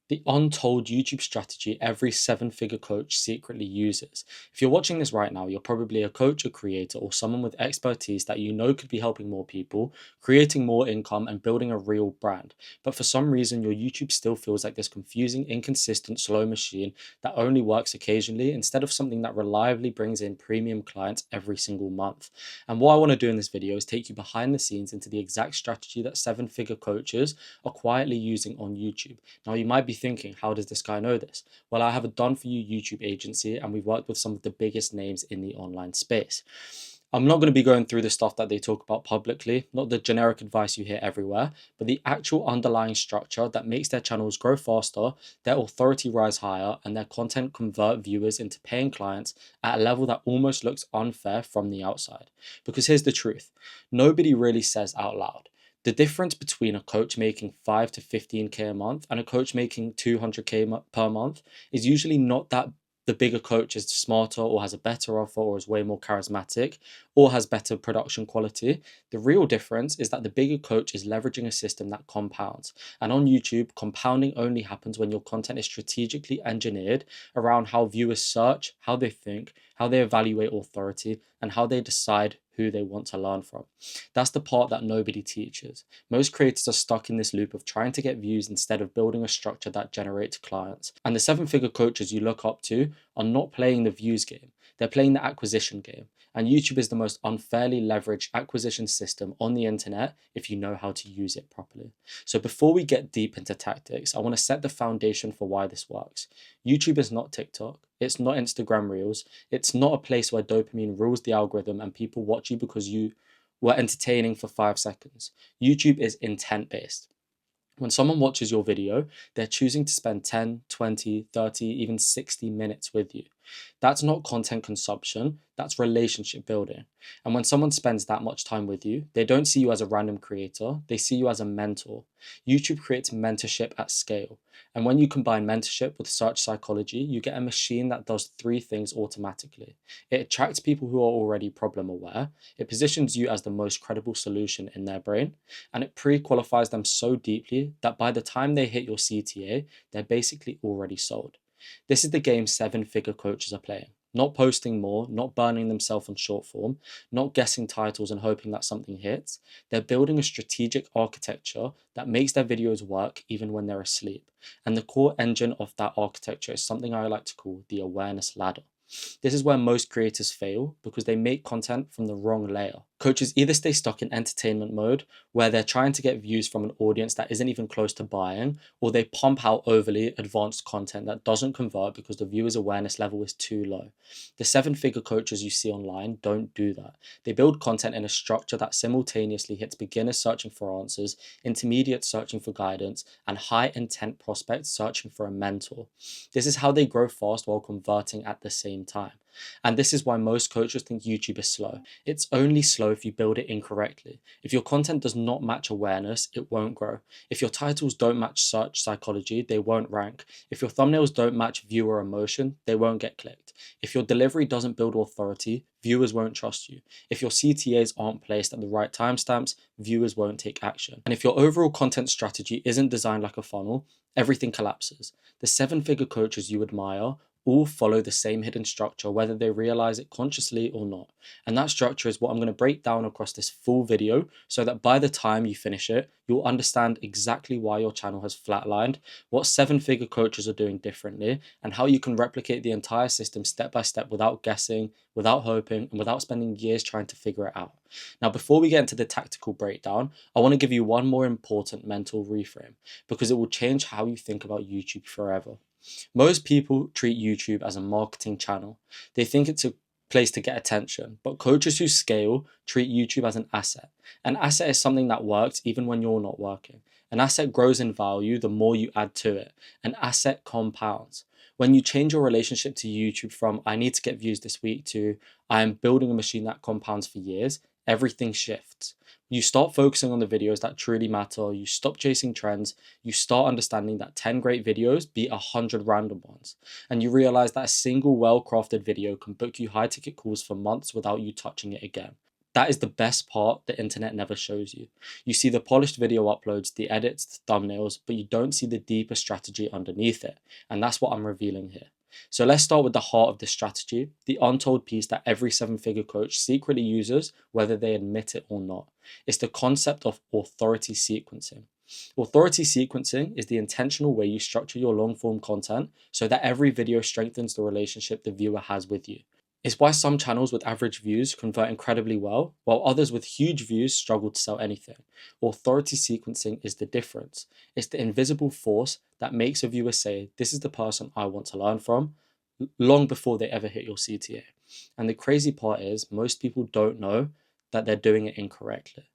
The untold YouTube strategy every seven-figure coach secretly uses. If you're watching this right now, you're probably a coach, a creator, or someone with expertise that you know could be helping more people, creating more income, and building a real brand. But for some reason, your YouTube still feels like this confusing, inconsistent, slow machine that only works occasionally instead of something that reliably brings in premium clients every single month. And what I want to do in this video is take you behind the scenes into the exact strategy that seven-figure coaches are quietly using on YouTube. Now, you might be thinking, how does this guy know this? Well, I have a done for you YouTube agency and we've worked with some of the biggest names in the online space. I'm not going to be going through the stuff that they talk about publicly, not the generic advice you hear everywhere, but the actual underlying structure that makes their channels grow faster, their authority rise higher, and their content convert viewers into paying clients at a level that almost looks unfair from the outside. Because here's the truth, nobody really says out loud. The difference between a coach making 5 to 15K a month and a coach making 200K per month is usually not that the bigger coach is smarter or has a better offer or is way more charismatic or has better production quality. The real difference is that the bigger coach is leveraging a system that compounds. And on YouTube, compounding only happens when your content is strategically engineered around how viewers search, how they think, how they evaluate authority, and how they decide who they want to learn from. That's the part that nobody teaches. Most creators are stuck in this loop of trying to get views instead of building a structure that generates clients. And the seven-figure coaches you look up to are not playing the views game, they're playing the acquisition game. And YouTube is the most unfairly leveraged acquisition system on the internet if you know how to use it properly. So before we get deep into tactics, I want to set the foundation for why this works. YouTube is not TikTok. It's not Instagram Reels. It's not a place where dopamine rules the algorithm and people watch you because you were entertaining for 5 seconds. YouTube is intent based. When someone watches your video, they're choosing to spend 10, 20, 30, even 60 minutes with you. That's not content consumption, that's relationship building. And when someone spends that much time with you, they don't see you as a random creator, they see you as a mentor. YouTube creates mentorship at scale. And when you combine mentorship with search psychology, you get a machine that does 3 things automatically. It attracts people who are already problem aware, it positions you as the most credible solution in their brain, and it pre-qualifies them so deeply that by the time they hit your CTA, they're basically already sold. This is the game seven-figure coaches are playing. Not posting more, not burning themselves on short form, not guessing titles and hoping that something hits. They're building a strategic architecture that makes their videos work even when they're asleep. And the core engine of that architecture is something I like to call the awareness ladder. This is where most creators fail because they make content from the wrong layer. Coaches either stay stuck in entertainment mode, where they're trying to get views from an audience that isn't even close to buying, or they pump out overly advanced content that doesn't convert because the viewer's awareness level is too low. The seven-figure coaches you see online don't do that. They build content in a structure that simultaneously hits beginners searching for answers, intermediates searching for guidance, and high-intent prospects searching for a mentor. This is how they grow fast while converting at the same time. And this is why most coaches think YouTube is slow. It's only slow if you build it incorrectly. If your content does not match awareness, it won't grow. If your titles don't match search psychology, they won't rank. If your thumbnails don't match viewer emotion, they won't get clicked. If your delivery doesn't build authority, viewers won't trust you. If your CTAs aren't placed at the right timestamps, viewers won't take action. And if your overall content strategy isn't designed like a funnel, everything collapses. The seven-figure coaches you admire all follow the same hidden structure, whether they realize it consciously or not. And that structure is what I'm going to break down across this full video so that by the time you finish it, you'll understand exactly why your channel has flatlined, what seven-figure coaches are doing differently, and how you can replicate the entire system step by step without guessing, without hoping, and without spending years trying to figure it out. Now, before we get into the tactical breakdown, I want to give you one more important mental reframe because it will change how you think about YouTube forever. Most people treat YouTube as a marketing channel. They think it's a place to get attention, but coaches who scale treat YouTube as an asset. An asset is something that works even when you're not working. An asset grows in value the more you add to it. An asset compounds. When you change your relationship to YouTube from I need to get views this week to I am building a machine that compounds for years, everything shifts. You start focusing on the videos that truly matter, you stop chasing trends, you start understanding that 10 great videos beat 100 random ones, and you realize that a single well-crafted video can book you high-ticket calls for months without you touching it again. That is the best part the internet never shows you. You see the polished video uploads, the edits, the thumbnails, but you don't see the deeper strategy underneath it. And that's what I'm revealing here. So let's start with the heart of this strategy, the untold piece that every seven-figure coach secretly uses, whether they admit it or not. It's the concept of authority sequencing. Authority sequencing is the intentional way you structure your long-form content so that every video strengthens the relationship the viewer has with you. It's why some channels with average views convert incredibly well, while others with huge views struggle to sell anything. Authority sequencing is the difference. It's the invisible force that makes a viewer say, "This is the person I want to learn from," long before they ever hit your CTA. And the crazy part is, most people don't know that they're doing it incorrectly.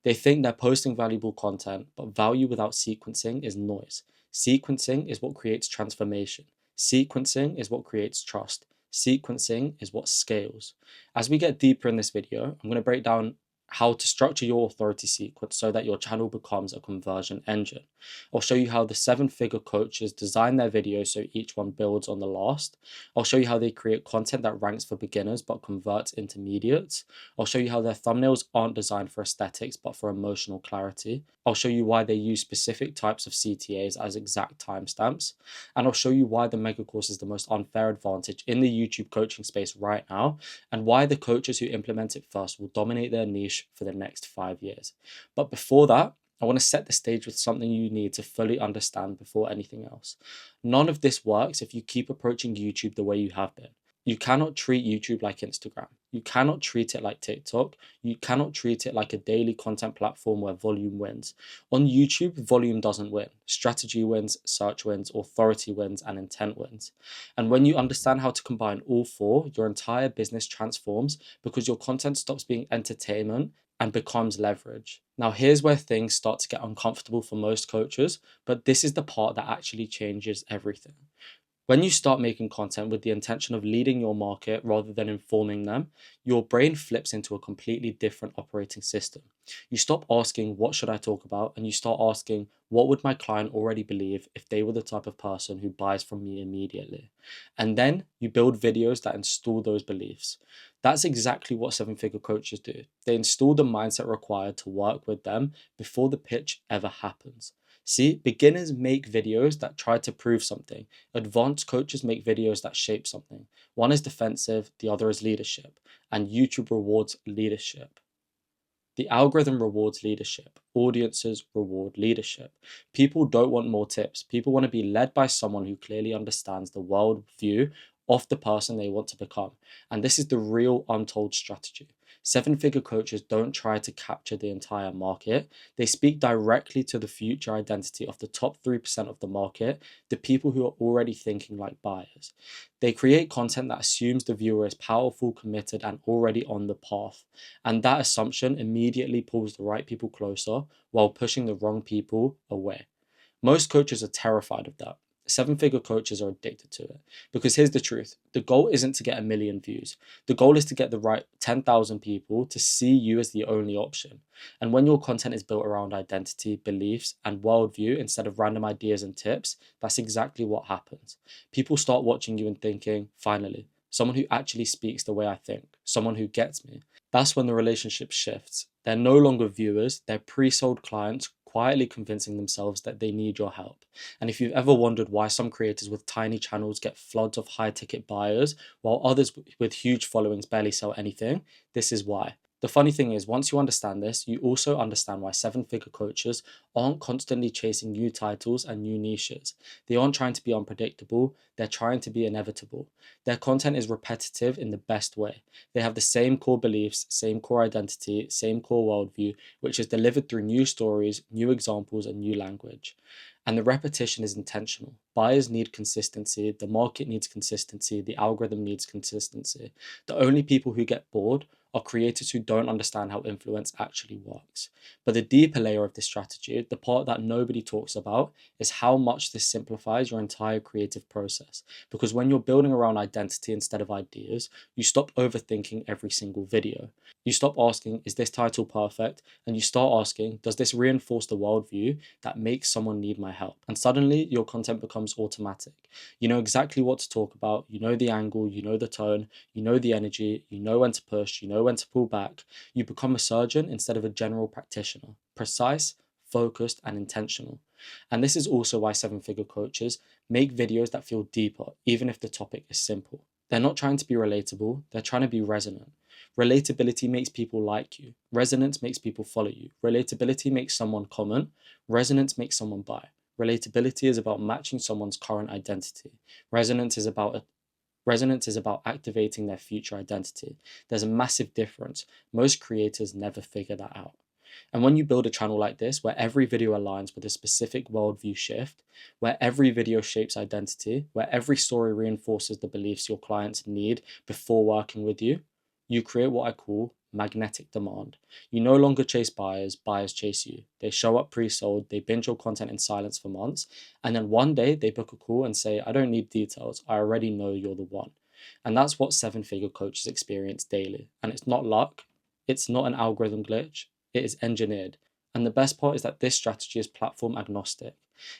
They think they're posting valuable content, but value without sequencing is noise. Sequencing is what creates transformation. Sequencing is what creates trust. Sequencing is what scales. As we get deeper in this video, I'm going to break down how to structure your authority sequence so that your channel becomes a conversion engine. I'll show you how the seven-figure coaches design their videos so each one builds on the last. I'll show you how they create content that ranks for beginners but converts intermediates. I'll show you how their thumbnails aren't designed for aesthetics but for emotional clarity. I'll show you why they use specific types of CTAs as exact timestamps. And I'll show you why the mega course is the most unfair advantage in the YouTube coaching space right now, and why the coaches who implement it first will dominate their niche for the next 5 years. But before that, I want to set the stage with something you need to fully understand before anything else. None of this works if you keep approaching YouTube the way you have been. You cannot treat YouTube like Instagram. You cannot treat it like TikTok. You cannot treat it like a daily content platform where volume wins. On YouTube, volume doesn't win. Strategy wins, search wins, authority wins, and intent wins. And when you understand how to combine all four, your entire business transforms because your content stops being entertainment and becomes leverage. Now, here's where things start to get uncomfortable for most coaches, but this is the part that actually changes everything. When you start making content with the intention of leading your market rather than informing them, your brain flips into a completely different operating system. You stop asking, "What should I talk about?" and you start asking, "What would my client already believe if they were the type of person who buys from me immediately?" And then you build videos that install those beliefs. That's exactly what seven-figure coaches do. They install the mindset required to work with them before the pitch ever happens. See, beginners make videos that try to prove something. Advanced coaches make videos that shape something. One is defensive, the other is leadership, and YouTube rewards leadership. The algorithm rewards leadership. Audiences reward leadership. People don't want more tips. People want to be led by someone who clearly understands the world view of the person they want to become. And this is the real untold strategy. Seven-figure coaches don't try to capture the entire market. They speak directly to the future identity of the top 3% of the market, the people who are already thinking like buyers. They create content that assumes the viewer is powerful, committed, and already on the path. And that assumption immediately pulls the right people closer while pushing the wrong people away. Most coaches are terrified of that. Seven-figure coaches are addicted to it. Because here's the truth. The goal isn't to get 1 million views. The goal is to get the right 10,000 people to see you as the only option. And when your content is built around identity, beliefs, and worldview instead of random ideas and tips, that's exactly what happens. People start watching you and thinking, "Finally, someone who actually speaks the way I think, someone who gets me." That's when the relationship shifts. They're no longer viewers, they're pre-sold clients quietly convincing themselves that they need your help. And if you've ever wondered why some creators with tiny channels get floods of high-ticket buyers, while others with huge followings barely sell anything, this is why. The funny thing is, once you understand this, you also understand why seven-figure coaches aren't constantly chasing new titles and new niches. They aren't trying to be unpredictable, they're trying to be inevitable. Their content is repetitive in the best way. They have the same core beliefs, same core identity, same core worldview, which is delivered through new stories, new examples, and new language. And the repetition is intentional. Buyers need consistency, the market needs consistency, the algorithm needs consistency. The only people who get bored are creators who don't understand how influence actually works. But the deeper layer of this strategy, the part that nobody talks about, is how much this simplifies your entire creative process. Because when you're building around identity instead of ideas, you stop overthinking every single video. You stop asking, "Is this title perfect?" And you start asking, "Does this reinforce the worldview that makes someone need my help?" And suddenly your content becomes automatic. You know exactly what to talk about, you know the angle, you know the tone, you know the energy, you know when to push, you know when to pull back. You become a surgeon instead of a general practitioner, precise, focused, and intentional. And this is also why seven-figure coaches make videos that feel deeper, even if the topic is simple. They're not trying to be relatable, they're trying to be resonant. Relatability makes people like you. Resonance makes people follow you. Relatability makes someone comment. Resonance makes someone buy. Relatability is about matching someone's current identity. Resonance is about activating their future identity. There's a massive difference. Most creators never figure that out. And when you build a channel like this, where every video aligns with a specific worldview shift, where every video shapes identity, where every story reinforces the beliefs your clients need before working with you, you create what I call magnetic demand. You no longer chase buyers, buyers chase you. They show up pre-sold, they binge your content in silence for months, and then one day they book a call and say, I don't need details, I already know you're the one. And that's what seven-figure coaches experience daily. And it's not luck, it's not an algorithm glitch, it is engineered. And the best part is that this strategy is platform agnostic.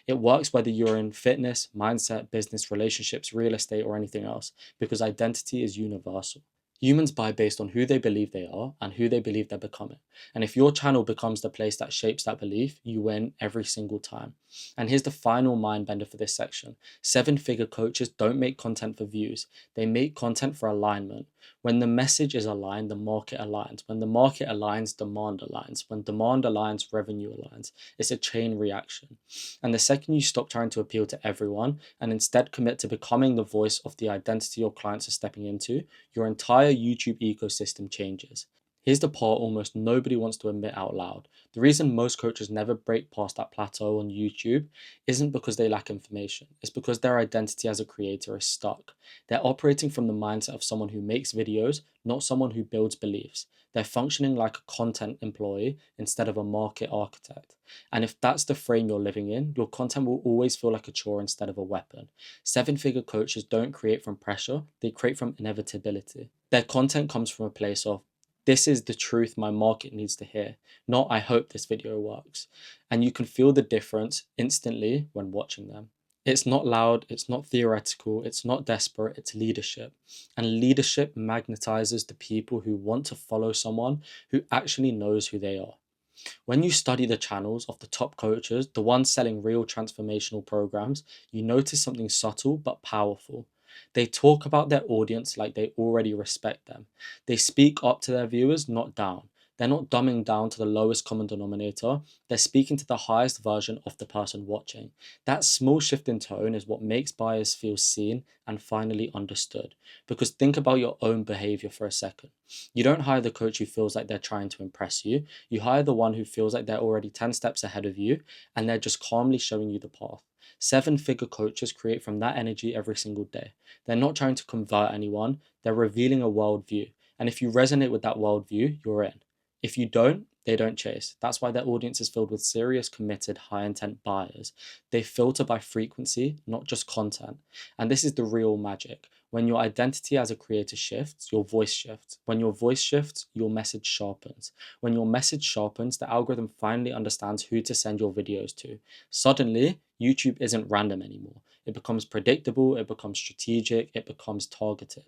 It works whether you're in fitness, mindset, business, relationships, real estate, or anything else, because identity is universal. Humans buy based on who they believe they are and who they believe they're becoming. And if your channel becomes the place that shapes that belief, you win every single time. And here's the final mind bender for this section. Seven-figure coaches don't make content for views. They make content for alignment. When the message is aligned, the market aligns. When the market aligns, demand aligns. When demand aligns, revenue aligns. It's a chain reaction. And the second you stop trying to appeal to everyone and instead commit to becoming the voice of the identity your clients are stepping into, your entire YouTube ecosystem changes. Here's the part almost nobody wants to admit out loud. The reason most coaches never break past that plateau on YouTube isn't because they lack information. It's because their identity as a creator is stuck. They're operating from the mindset of someone who makes videos, not someone who builds beliefs. They're functioning like a content employee instead of a market architect. And if that's the frame you're living in, your content will always feel like a chore instead of a weapon. Seven-figure coaches don't create from pressure, they create from inevitability. Their content comes from a place of, this is the truth my market needs to hear, not I hope this video works. And you can feel the difference instantly when watching them. It's not loud, it's not theoretical, it's not desperate, it's leadership. And leadership magnetizes the people who want to follow someone who actually knows who they are. When you study the channels of the top coaches, the ones selling real transformational programs, you notice something subtle but powerful. They talk about their audience like they already respect them. They speak up to their viewers, not down. They're not dumbing down to the lowest common denominator. They're speaking to the highest version of the person watching. That small shift in tone is what makes buyers feel seen and finally understood. Because think about your own behavior for a second. You don't hire the coach who feels like they're trying to impress you. You hire the one who feels like they're already 10 steps ahead of you and they're just calmly showing you the path. Seven-figure coaches create from that energy every single day. They're not trying to convert anyone, they're revealing a worldview. And if you resonate with that worldview, you're in. If you don't, they don't chase. That's why their audience is filled with serious, committed, high-intent buyers. They filter by frequency, not just content. And this is the real magic. When your identity as a creator shifts, your voice shifts. When your voice shifts, your message sharpens. When your message sharpens, the algorithm finally understands who to send your videos to. Suddenly, YouTube isn't random anymore. It becomes predictable, it becomes strategic, it becomes targeted.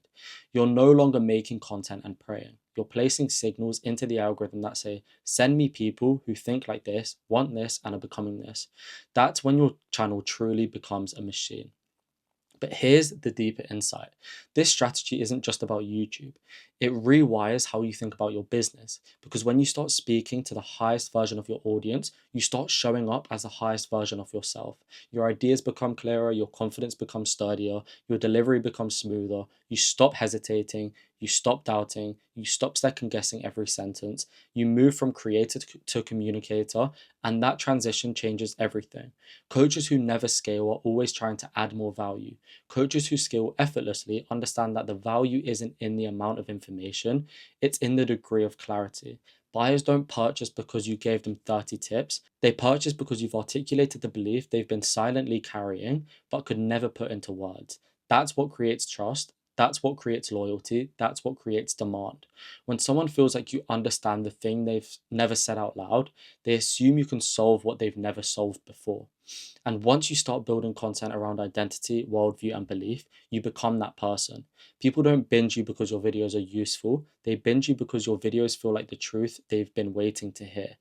You're no longer making content and praying. You're placing signals into the algorithm that say, send me people who think like this, want this, and are becoming this. That's when your channel truly becomes a machine. But here's the deeper insight. This strategy isn't just about YouTube. It rewires how you think about your business. Because when you start speaking to the highest version of your audience, you start showing up as the highest version of yourself. Your ideas become clearer, your confidence becomes sturdier, your delivery becomes smoother, you stop hesitating, you stop doubting, you stop second guessing every sentence, you move from creator to communicator, and that transition changes everything. Coaches who never scale are always trying to add more value. Coaches who scale effortlessly understand that the value isn't in the amount of information, it's in the degree of clarity. Buyers don't purchase because you gave them 30 tips. They purchase because you've articulated the belief they've been silently carrying but could never put into words. That's what creates trust. That's what creates loyalty. That's what creates demand. When someone feels like you understand the thing they've never said out loud, they assume you can solve what they've never solved before. And once you start building content around identity, worldview, and belief, you become that person. People don't binge you because your videos are useful, they binge you because your videos feel like the truth they've been waiting to hear.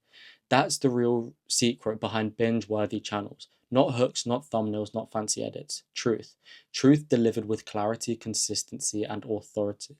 That's the real secret behind binge worthy channels. Not hooks, not thumbnails, not fancy edits. Truth. Truth delivered with clarity, consistency, and authority.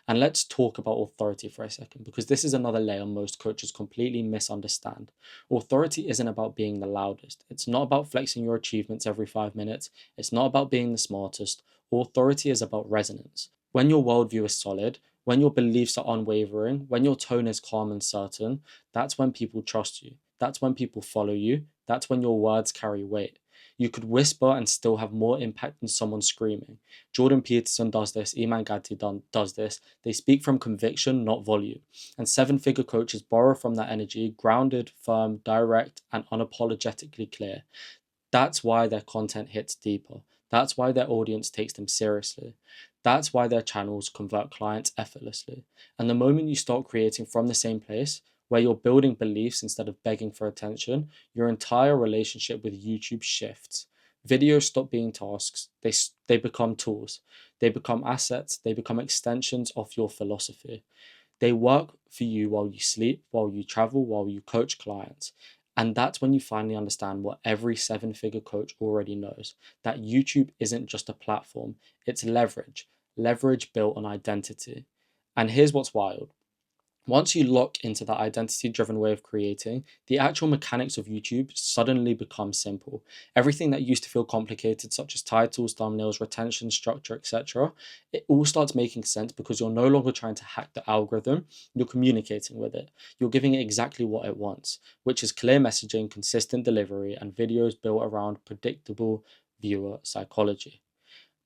And let's talk about authority for a second, because this is another layer most coaches completely misunderstand. Authority isn't about being the loudest. It's not about flexing your achievements every 5 minutes. It's not about being the smartest. Authority is about resonance. When your worldview is solid, when your beliefs are unwavering, when your tone is calm and certain, that's when people trust you. That's when people follow you. That's when your words carry weight. You could whisper and still have more impact than someone screaming. Jordan Peterson does this, Iman Gadzhi does this. They speak from conviction, not volume. And seven-figure coaches borrow from that energy, grounded, firm, direct, and unapologetically clear. That's why their content hits deeper. That's why their audience takes them seriously. That's why their channels convert clients effortlessly. And the moment you start creating from the same place, where you're building beliefs instead of begging for attention, your entire relationship with YouTube shifts. Videos stop being tasks, they become tools. They become assets, they become extensions of your philosophy. They work for you while you sleep, while you travel, while you coach clients. And that's when you finally understand what every seven-figure coach already knows, that YouTube isn't just a platform, it's leverage, leverage built on identity. And here's what's wild. Once you lock into that identity driven way of creating, the actual mechanics of YouTube suddenly become simple. Everything that used to feel complicated, such as titles, thumbnails, retention, structure, etc., it all starts making sense because you're no longer trying to hack the algorithm, you're communicating with it. You're giving it exactly what it wants, which is clear messaging, consistent delivery, and videos built around predictable viewer psychology.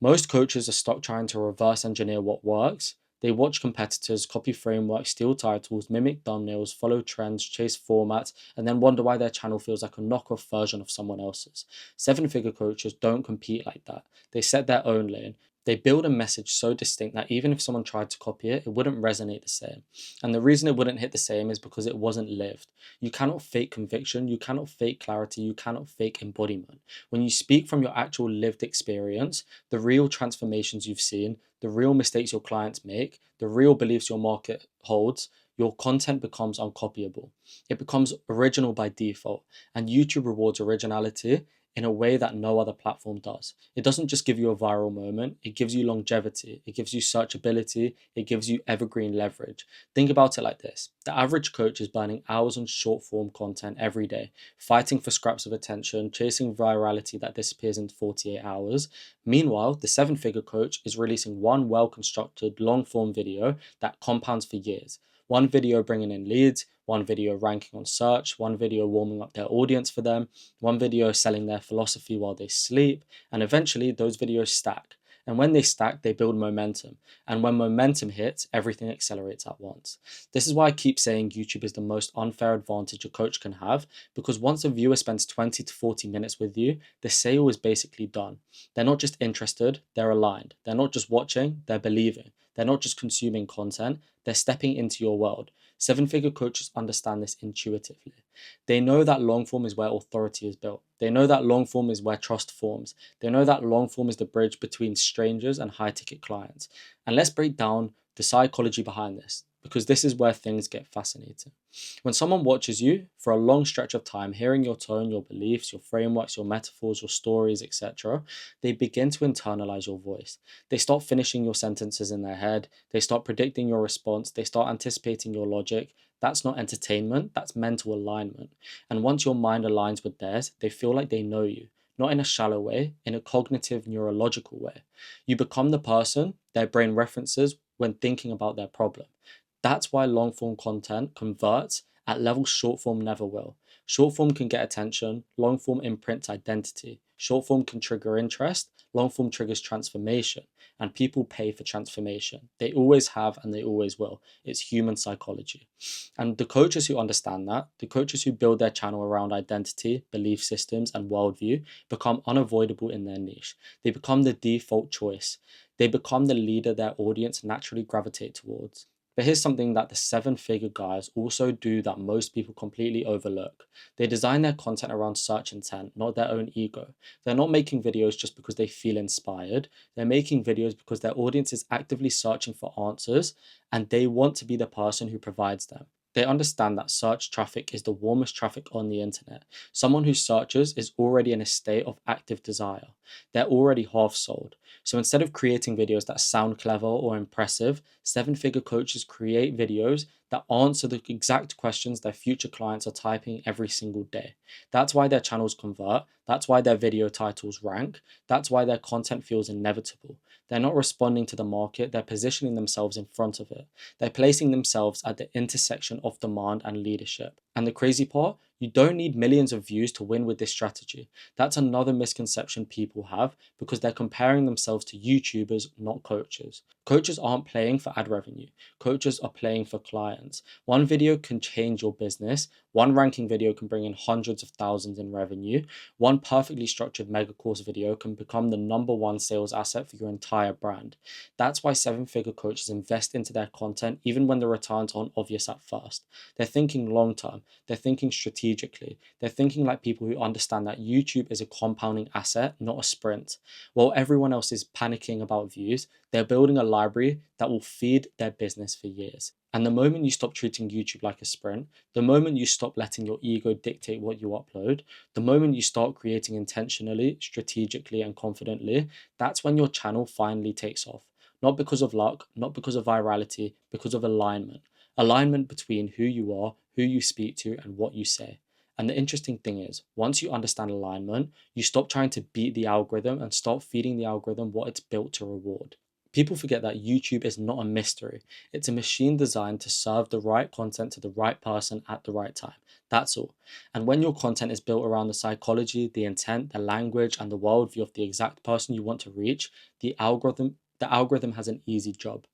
Most coaches are stuck trying to reverse engineer what works. They watch competitors, copy frameworks, steal titles, mimic thumbnails, follow trends, chase formats, and then wonder why their channel feels like a knockoff version of someone else's. Seven-figure coaches don't compete like that. They set their own lane. They build a message so distinct that even if someone tried to copy it, it wouldn't resonate the same. And the reason it wouldn't hit the same is because it wasn't lived. You cannot fake conviction, you cannot fake clarity, you cannot fake embodiment. When you speak from your actual lived experience, the real transformations you've seen, the real mistakes your clients make, the real beliefs your market holds, your content becomes uncopyable. It becomes original by default, and YouTube rewards originality in a way that no other platform does. It doesn't just give you a viral moment, it gives you longevity, it gives you searchability, it gives you evergreen leverage. Think about it like this. The average coach is burning hours on short form content every day, fighting for scraps of attention, chasing virality that disappears in 48 hours. Meanwhile, the seven-figure coach is releasing one well-constructed long-form video that compounds for years. One video bringing in leads, one video ranking on search, one video warming up their audience for them, one video selling their philosophy while they sleep, and eventually those videos stack. And when they stack, they build momentum. And when momentum hits, everything accelerates at once. This is why I keep saying YouTube is the most unfair advantage a coach can have, because once a viewer spends 20 to 40 minutes with you, the sale is basically done. They're not just interested, they're aligned. They're not just watching, they're believing. They're not just consuming content, they're stepping into your world. Seven-figure coaches understand this intuitively. They know that long form is where authority is built. They know that long form is where trust forms. They know that long form is the bridge between strangers and high-ticket clients. And let's break down the psychology behind this, because this is where things get fascinating. When someone watches you for a long stretch of time, hearing your tone, your beliefs, your frameworks, your metaphors, your stories, etc., they begin to internalize your voice. They start finishing your sentences in their head. They start predicting your response. They start anticipating your logic. That's not entertainment, that's mental alignment. And once your mind aligns with theirs, they feel like they know you, not in a shallow way, in a cognitive, neurological way. You become the person their brain references when thinking about their problem. That's why long form content converts at levels short form never will. Short form can get attention, long form imprints identity. Short form can trigger interest, long form triggers transformation, and people pay for transformation. They always have and they always will. It's human psychology. And the coaches who understand that, the coaches who build their channel around identity, belief systems, and worldview become unavoidable in their niche. They become the default choice. They become the leader their audience naturally gravitate towards. But here's something that the 7-figure guys also do that most people completely overlook. They design their content around search intent, not their own ego. They're not making videos just because they feel inspired. They're making videos because their audience is actively searching for answers and they want to be the person who provides them. They understand that search traffic is the warmest traffic on the internet. Someone who searches is already in a state of active desire. They're already half sold. So instead of creating videos that sound clever or impressive, 7-figure coaches create videos that answer the exact questions their future clients are typing every single day. That's why their channels convert. That's why their video titles rank. That's why their content feels inevitable. They're not responding to the market, they're positioning themselves in front of it. They're placing themselves at the intersection of demand and leadership. And the crazy part, you don't need millions of views to win with this strategy. That's another misconception people have because they're comparing themselves to YouTubers, not coaches. Coaches aren't playing for ad revenue. Coaches are playing for clients. One video can change your business. One ranking video can bring in hundreds of thousands in revenue. One perfectly structured mega course video can become the #1 sales asset for your entire brand. That's why 7-figure coaches invest into their content even when the returns aren't obvious at first. They're thinking long term. They're thinking strategically. They're thinking like people who understand that YouTube is a compounding asset, not a sprint. While everyone else is panicking about views, they're building a library that will feed their business for years. And the moment you stop treating YouTube like a sprint, the moment you stop letting your ego dictate what you upload, the moment you start creating intentionally, strategically, and confidently, that's when your channel finally takes off. Not because of luck, not because of virality, because of alignment. Alignment between who you are, who you speak to, and what you say. And the interesting thing is, once you understand alignment, you stop trying to beat the algorithm and start feeding the algorithm what it's built to reward. People forget that YouTube is not a mystery. It's a machine designed to serve the right content to the right person at the right time. That's all. And when your content is built around the psychology, the intent, the language, and the worldview of the exact person you want to reach, the algorithm has an easy job.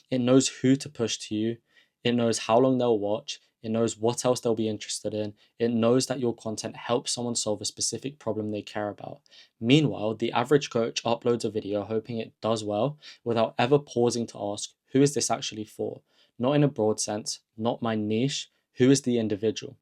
It knows who to push to you. It knows how long they'll watch. It knows what else they'll be interested in. It knows that your content helps someone solve a specific problem they care about. Meanwhile, the average coach uploads a video hoping it does well without ever pausing to ask, who is this actually for? Not in a broad sense, not my niche. Who is the individual?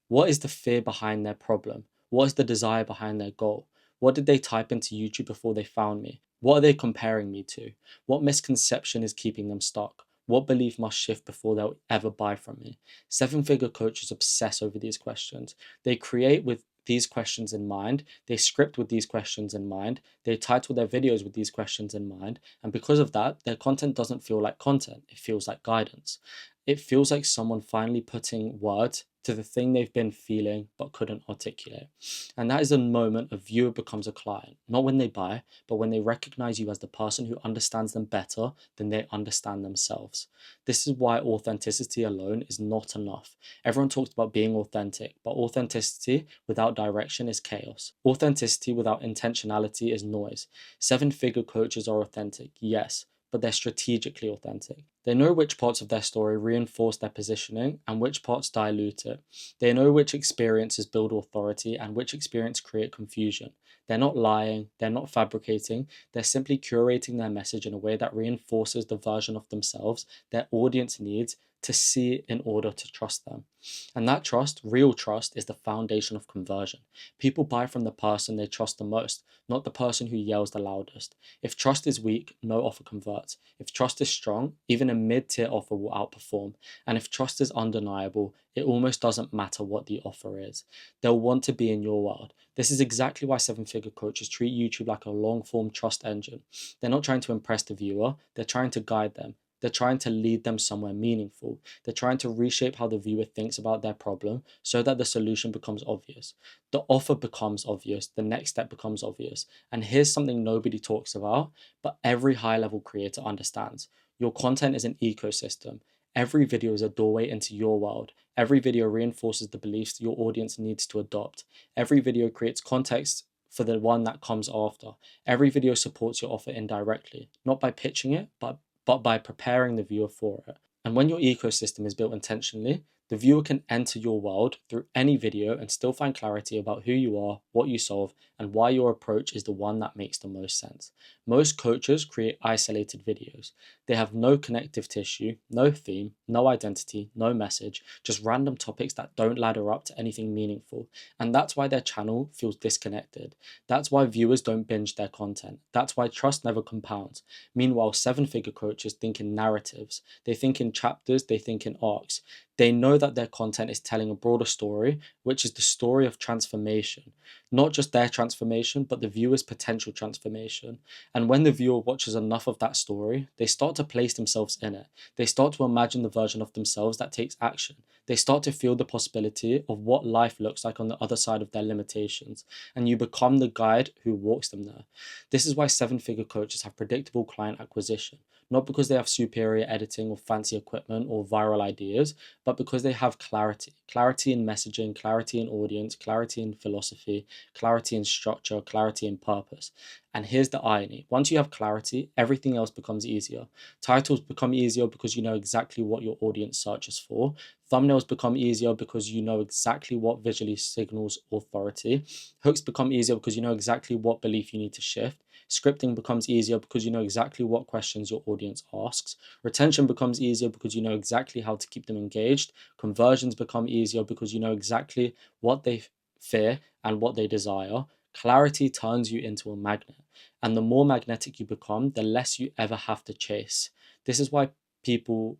What is the fear behind their problem? What is the desire behind their goal? What did they type into YouTube before they found me? What are they comparing me to? What misconception is keeping them stuck? What belief must shift before they'll ever buy from me? 7-figure coaches obsess over these questions. They create with these questions in mind, they script with these questions in mind, they title their videos with these questions in mind, and because of that, their content doesn't feel like content, it feels like guidance. It feels like someone finally putting words to the thing they've been feeling but couldn't articulate. And that is the moment a viewer becomes a client, not when they buy, but when they recognize you as the person who understands them better than they understand themselves. This is why authenticity alone is not enough. Everyone talks about being authentic, but authenticity without direction is chaos. Authenticity without intentionality is noise. 7-figure coaches are authentic, yes, but they're strategically authentic. They know which parts of their story reinforce their positioning and which parts dilute it. They know which experiences build authority and which experience create confusion. They're not lying, they're not fabricating, they're simply curating their message in a way that reinforces the version of themselves their audience needs to see in order to trust them. And that trust, real trust, is the foundation of conversion. People buy from the person they trust the most, not the person who yells the loudest. If trust is weak, no offer converts. If trust is strong, even a mid-tier offer will outperform. And if trust is undeniable, it almost doesn't matter what the offer is. They'll want to be in your world. This is exactly why 7-figure coaches treat YouTube like a long-form trust engine. They're not trying to impress the viewer, they're trying to guide them. They're trying to lead them somewhere meaningful. They're trying to reshape how the viewer thinks about their problem so that the solution becomes obvious. The offer becomes obvious, the next step becomes obvious. And here's something nobody talks about, but every high-level creator understands. Your content is an ecosystem. Every video is a doorway into your world. Every video reinforces the beliefs your audience needs to adopt. Every video creates context for the one that comes after. Every video supports your offer indirectly, not by pitching it, but by preparing the viewer for it. And when your ecosystem is built intentionally, The viewer can enter your world through any video and still find clarity about who you are, what you solve, and why your approach is the one that makes the most sense. Most coaches create isolated videos. They have no connective tissue, no theme, no identity, no message, just random topics that don't ladder up to anything meaningful. And that's why their channel feels disconnected. That's why viewers don't binge their content. That's why trust never compounds. Meanwhile, seven-figure coaches think in narratives. They think in chapters, they think in arcs. They know that their content is telling a broader story, which is the story of transformation. Not just their transformation, but the viewer's potential transformation. And when the viewer watches enough of that story, they start to place themselves in it. They start to imagine the version of themselves that takes action. They start to feel the possibility of what life looks like on the other side of their limitations. And you become the guide who walks them there. This is why seven-figure coaches have predictable client acquisition. Not because they have superior editing or fancy equipment or viral ideas, but because they have clarity. Clarity in messaging, clarity in audience, clarity in philosophy, clarity in structure, clarity in purpose. And here's the irony. Once you have clarity, everything else becomes easier. Titles become easier because you know exactly what your audience searches for. Thumbnails become easier because you know exactly what visually signals authority. Hooks become easier because you know exactly what belief you need to shift. Scripting becomes easier because you know exactly what questions your audience asks. Retention becomes easier because you know exactly how to keep them engaged. Conversions become easier because you know exactly what they fear and what they desire. Clarity turns you into a magnet. And the more magnetic you become, the less you ever have to chase. This is why people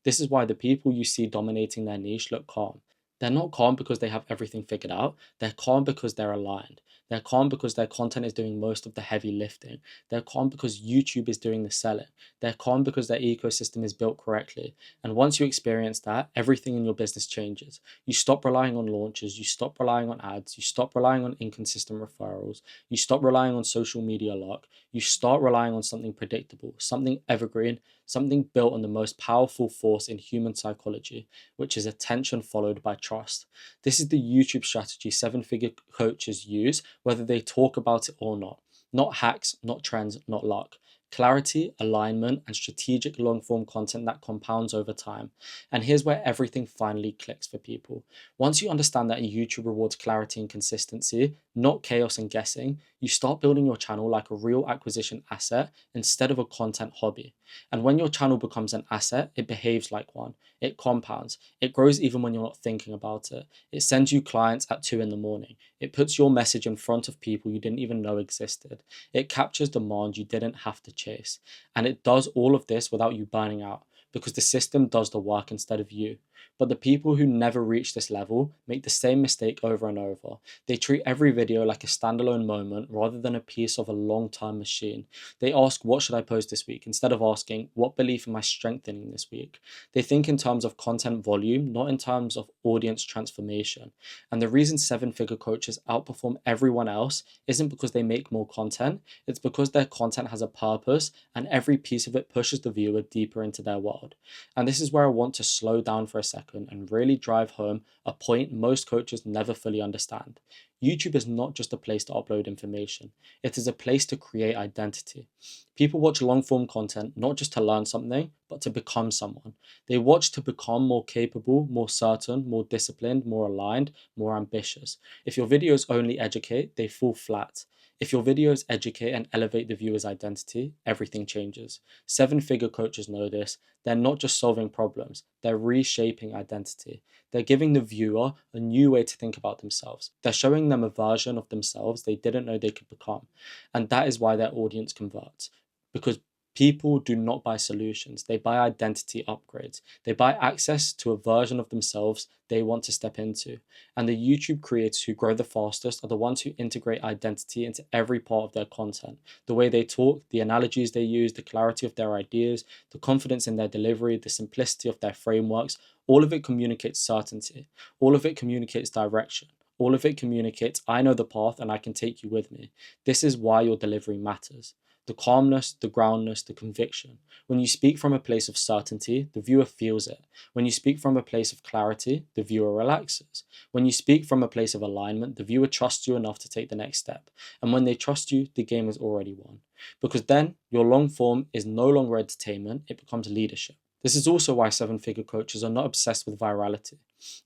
this is why the people you see dominating their niche look calm. They're not calm because they have everything figured out. They're calm because they're aligned. They're calm because their content is doing most of the heavy lifting. They're calm because YouTube is doing the selling. They're calm because their ecosystem is built correctly. And once you experience that, everything in your business changes. You stop relying on launches. You stop relying on ads. You stop relying on inconsistent referrals. You stop relying on social media luck. You start relying on something predictable, something evergreen, something built on the most powerful force in human psychology, which is attention followed by trust. This is the YouTube strategy seven-figure coaches use, whether they talk about it or not. Not hacks, not trends, not luck. Clarity, alignment, and strategic long form content that compounds over time. And here's where everything finally clicks for people. Once you understand that YouTube rewards clarity and consistency, not chaos and guessing, you start building your channel like a real acquisition asset instead of a content hobby. And when your channel becomes an asset, it behaves like one. It compounds. It grows even when you're not thinking about it. It sends you clients at 2 in the morning. It puts your message in front of people you didn't even know existed. It captures demand you didn't have to chase. And it does all of this without you burning out because the system does the work instead of you. But the people who never reach this level make the same mistake over and over. They treat every video like a standalone moment rather than a piece of a long-term machine. They ask, what should I post this week? Instead of asking, what belief am I strengthening this week? They think in terms of content volume, not in terms of audience transformation. And the reason seven-figure coaches outperform everyone else isn't because they make more content, it's because their content has a purpose and every piece of it pushes the viewer deeper into their world. And this is where I want to slow down for a second and really drive home a point most coaches never fully understand. YouTube is not just a place to upload information, it is a place to create identity. People watch long form content not just to learn something, but to become someone. They watch to become more capable, more certain, more disciplined, more aligned, more ambitious. If your videos only educate, they fall flat. If your videos educate and elevate the viewer's identity, everything changes. Seven-figure coaches know this. They're not just solving problems, they're reshaping identity. They're giving the viewer a new way to think about themselves. They're showing them a version of themselves they didn't know they could become. And that is why their audience converts. Because people do not buy solutions, they buy identity upgrades. They buy access to a version of themselves they want to step into. And the YouTube creators who grow the fastest are the ones who integrate identity into every part of their content. The way they talk, the analogies they use, the clarity of their ideas, the confidence in their delivery, the simplicity of their frameworks, all of it communicates certainty. All of it communicates direction. All of it communicates, I know the path and I can take you with me. This is why your delivery matters. The calmness, the groundness, the conviction. When you speak from a place of certainty, the viewer feels it. When you speak from a place of clarity, the viewer relaxes. When you speak from a place of alignment, the viewer trusts you enough to take the next step. And when they trust you, the game is already won. Because then your long form is no longer entertainment, it becomes leadership. This is also why seven-figure coaches are not obsessed with virality.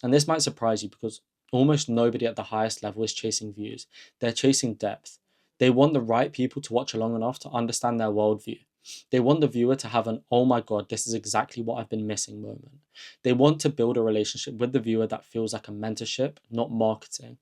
And this might surprise you because almost nobody at the highest level is chasing views. They're chasing depth. They want the right people to watch long enough to understand their worldview. They want the viewer to have an, oh my God, this is exactly what I've been missing moment. They want to build a relationship with the viewer that feels like a mentorship, not marketing.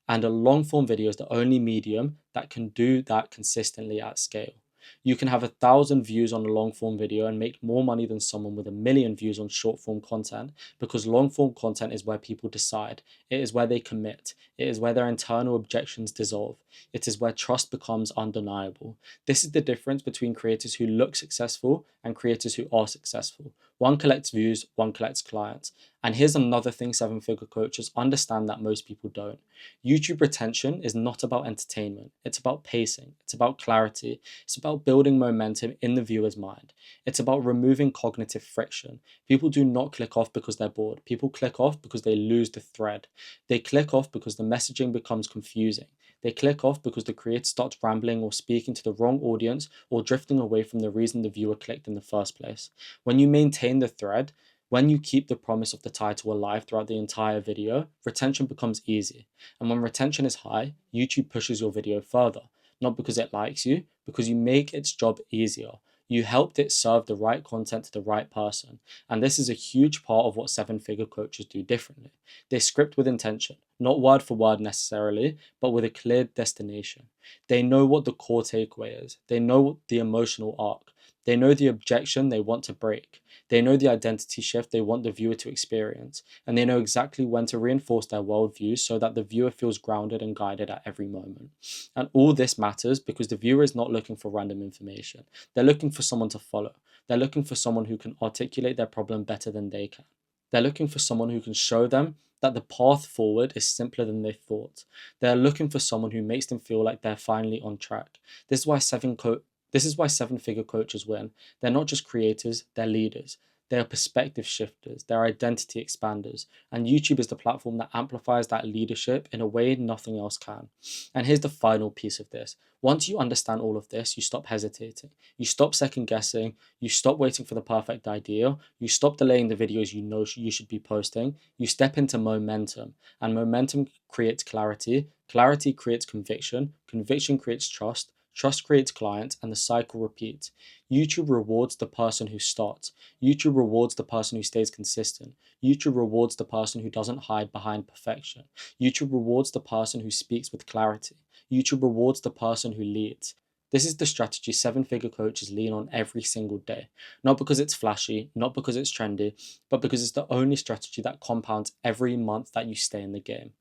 And a long form video is the only medium that can do that consistently at scale. You can have 1,000 views on a long form video and make more money than someone with 1 million views on short form content, because long form content is where people decide. It is where they commit. It is where their internal objections dissolve. It is where trust becomes undeniable. This is the difference between creators who look successful and creators who are successful. One collects views, one collects clients. And here's another thing seven-figure coaches understand that most people don't. YouTube retention is not about entertainment. It's about pacing. It's about clarity. It's about building momentum in the viewer's mind. It's about removing cognitive friction. People do not click off because they're bored. People click off because they lose the thread. They click off because the messaging becomes confusing. They click off because the creator starts rambling or speaking to the wrong audience or drifting away from the reason the viewer clicked in the first place. When you maintain the thread, when you keep the promise of the title alive throughout the entire video, retention becomes easy. And when retention is high, YouTube pushes your video further, not because it likes you, because you make its job easier. You helped it serve the right content to the right person. And this is a huge part of what seven-figure coaches do differently. They script with intention, not word for word necessarily, but with a clear destination. They know what the core takeaway is. They know the emotional arc. They know the objection they want to break. They know the identity shift they want the viewer to experience. And they know exactly when to reinforce their worldview so that the viewer feels grounded and guided at every moment. And all this matters because the viewer is not looking for random information. They're looking for someone to follow. They're looking for someone who can articulate their problem better than they can. They're looking for someone who can show them that the path forward is simpler than they thought. They're looking for someone who makes them feel like they're finally on track. This is why seven-figure coaches win. They're not just creators, they're leaders. They are perspective shifters. They're identity expanders. And YouTube is the platform that amplifies that leadership in a way nothing else can. And here's the final piece of this. Once you understand all of this, you stop hesitating. You stop second guessing. You stop waiting for the perfect idea. You stop delaying the videos you know you should be posting. You step into momentum. And momentum creates clarity. Clarity creates conviction. Conviction creates trust. Trust creates clients, and the cycle repeats. YouTube rewards the person who starts. YouTube rewards the person who stays consistent. YouTube rewards the person who doesn't hide behind perfection. YouTube rewards the person who speaks with clarity. YouTube rewards the person who leads. This is the strategy seven-figure coaches lean on every single day. Not because it's flashy, not because it's trendy, but because it's the only strategy that compounds every month that you stay in the game.